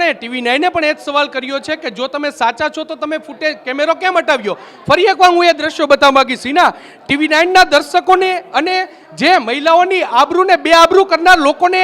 આપણે TV9 પણ એ જ સવાલ કર્યો છે કે જો તમે સાચા છો તો તમે ફૂટેજ કેમેરો કેમ હટાવ્યો? ફરી એકવાર હું એ દ્રશ્યો બતાવવા માંગીશ. ના TV9 ના દર્શકોને અને જે મહિલાઓની આબરૂને બેઆબરૂ કરનાર લોકોને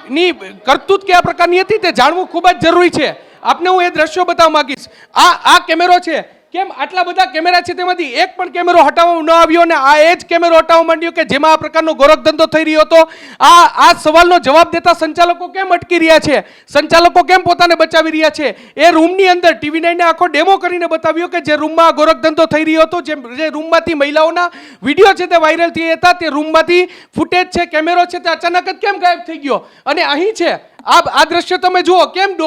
ની કરતૂત કયા પ્રકારની હતી તે જાણવું ખૂબ જ જરૂરી છે. આપને હું એ દ્રશ્યો બતાવવા માંગીશ. આ કેમેરો છે, કેમ આટલા બધા કેમેરા છે તેમાંથી એક પણ કેમેરો હટાવવામાં ન આવ્યો અને આ એ જ કેમેરો હટાવવા માંડ્યો કે જેમાં આ પ્રકારનો ગોરખધંધો થઈ રહ્યો હતો? આ સવાલનો જવાબ દેતા સંચાલકો કેમ અટકી રહ્યા છે? સંચાલકો કેમ પોતાને બચાવી રહ્યા છે? એ રૂમની અંદર TV9 આખો ડેમો કરીને બતાવ્યો કે જે રૂમમાં ગોરખધંધો થઈ રહ્યો હતો, જે રૂમમાંથી મહિલાઓના વિડીયો છે તે વાયરલ થયા હતા, તે રૂમમાંથી ફૂટેજ છે, કેમેરો છે, તે અચાનક જ કેમ ગાયબ થઈ ગયો? અને અહીં છે આ દ્રશ્ય તમે જુઓ, કેમ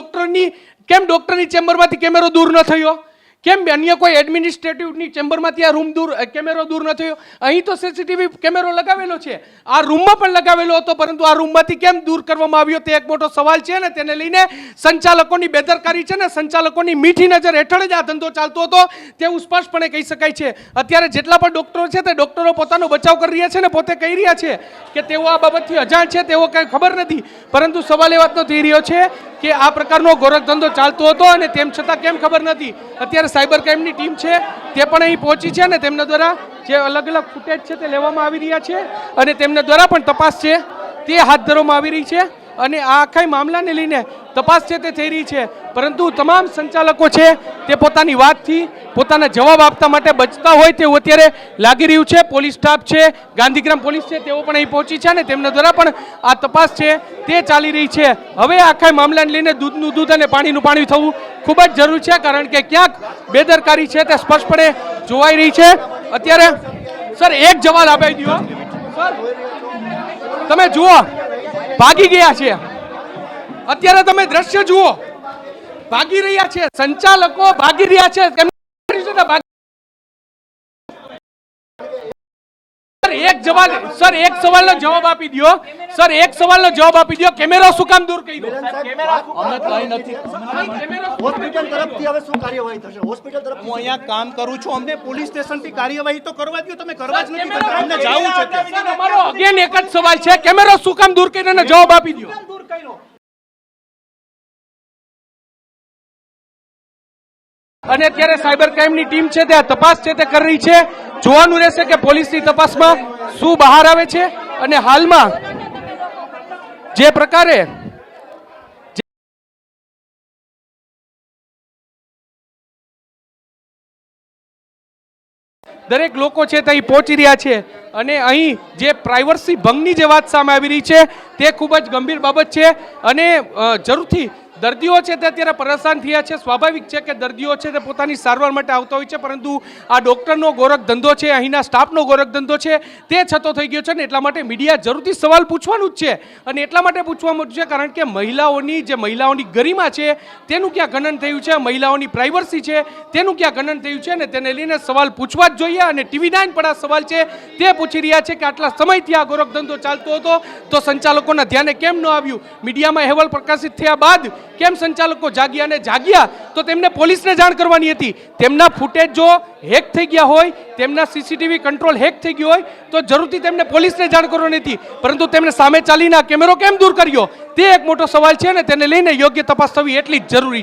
ડોક્ટરની ચેમ્બરમાંથી કેમેરો દૂર ન થયો? કેમ અન્ય કોઈ એડમિનિસ્ટ્રેટિવની ચેમ્બરમાંથી આ કેમેરો દૂર ન થયો? અહીં તો સીસીટીવી કેમેરો લગાવેલો છે, આ રૂમમાં પણ લગાવેલો હતો, પરંતુ આ રૂમમાંથી કેમ દૂર કરવામાં આવ્યો તે એક મોટો સવાલ છે. ને તેને લઈને સંચાલકોની બેદરકારી છે ને સંચાલકોની મીઠી નજર હેઠળ જ આ ધંધો ચાલતો હતો તેવું સ્પષ્ટપણે કહી શકાય છે. અત્યારે જેટલા પણ ડોક્ટરો છે તે ડોક્ટરો પોતાનો બચાવ કરી રહ્યા છે ને પોતે કહી રહ્યા છે કે તેઓ આ બાબતથી અજાણ છે, તેઓ કંઈ ખબર નથી. પરંતુ સવાલ એ વાતનો થઈ રહ્યો છે કે આ પ્રકારનો ગોરખધંધો ચાલતો હતો અને તેમ છતાં કેમ ખબર નથી? અત્યારે સાયબર ક્રાઇમની ટીમ છે તે પણ અહીં પહોંચી છે અને તેમના દ્વારા જે અલગ અલગ ફૂટેજ છે તે લેવામાં આવી રહ્યા છે અને તેમના દ્વારા પણ તપાસ છે તે હાથ ધરવામાં આવી રહી છે અને આ આખા મામલાને લઈને તપાસ છે તે થઈ રહી છે. પરંતુ તમામ સંચાલકો છે તે પોતાની વાતથી પોતાના જવાબ આપતા માટે બચતા હોય તેવું અત્યારે લાગી રહ્યું છે. પોલીસ સ્ટાફ છે, ગાંધીગ્રામ પોલીસ છે, તેઓ પણ અહીં પહોંચી છે અને તેમના દ્વારા પણ આ તપાસ છે તે ચાલી રહી છે. હવે આખા મામલાને લઈને દૂધનું દૂધ અને પાણીનું પાણી થવું ખૂબ જ જરૂરી છે, કારણ કે ક્યાંક બેદરકારી છે તે સ્પષ્ટપણે જોવાઈ રહી છે. અત્યારે સર એક જવાબ આપી દો સર, તમે જુઓ ભાગી ગયા છે. અત્યારે તમે દ્રશ્ય જુઓ, ભાગી રહ્યા છે, સંચાલકો ભાગી રહ્યા છે. એક સવાલનો જવાબ આપી દો સર, એક સવાલનો જવાબ આપી દો. કેમેરો શું કામ દૂર કર્યો? હોસ્પિટલ તરફથી હવે શું કાર્યવાહી થશે? હોસ્પિટલ તરફ હું અહીંયા કામ કરું છું, અમને પોલીસ સ્ટેશનથી કાર્યવાહી તો કરવા દો. તમે કરવા જ નથી દેતા, અમને જાવું છે. અમારો અગેન એક જ સવાલ છે, કેમેરો શું કામ દૂર કર્યો અને જવાબ આપી દો. અને અત્યારે સાયબર ક્રાઇમની ટીમ છે તે તપાસ છે તે કરી રહી છે. જોવાનું રહેશે કે પોલીસની તપાસમાં શું બહાર આવે છે. અને હાલમાં જે પ્રકારે દરેક લોકો છે તે અહીં પહોંચી રહ્યા છે અને અહીં જે પ્રાઇવસી ભંગની જે વાત સામે આવી રહી છે તે ખૂબ જ ગંભીર બાબત છે. અને જરૂરથી દર્દીઓ છે તે અત્યારે પરેશાન થયા છે. સ્વાભાવિક છે કે દર્દીઓ છે તે પોતાની સારવાર માટે આવતા હોય છે, પરંતુ આ ડોક્ટરનો ગોરખ ધંધો છે, અહીંના સ્ટાફનો ગોરખ ધંધો છે તે છતો થઈ ગયો છે ને એટલા માટે મીડિયા જરૂરથી સવાલ પૂછવાનું જ છે. અને એટલા માટે પૂછવાનું છે કારણ કે મહિલાઓની ગરિમા છે તેનું ક્યાં ગણન થયું છે, મહિલાઓની પ્રાઇવસી છે તેનું ક્યાં ગણન થયું છે ને તેને લઈને સવાલ પૂછવા જ જોઈએ. અને TV9 પણ આ સવાલ છે તે પૂછી રહ્યા છે કે આટલા સમયથી આ ગોરખ ધંધો ચાલતો હતો તો સંચાલકોના ધ્યાને કેમ ન આવ્યું? મીડિયામાં અહેવાલ પ્રકાશિત થયા બાદ કેમ સંચાલકો જાગ્યા તો તેમને પોલીસને જાણ કરવાની હતી. તેમના ફૂટેજ જો હેક થઈ ગયા હોય, તેમના સીસીટીવી કંટ્રોલ હેક થઈ ગયો હોય તો જરૂરથી તેમને પોલીસને જાણ કરવાની હતી, પરંતુ તેમને સામે ચાલીને કેમેરો કેમ દૂર કર્યો તે એક મોટો સવાલ છે અને તેને લઈને યોગ્ય તપાસ થવી એટલી જ જરૂરી છે.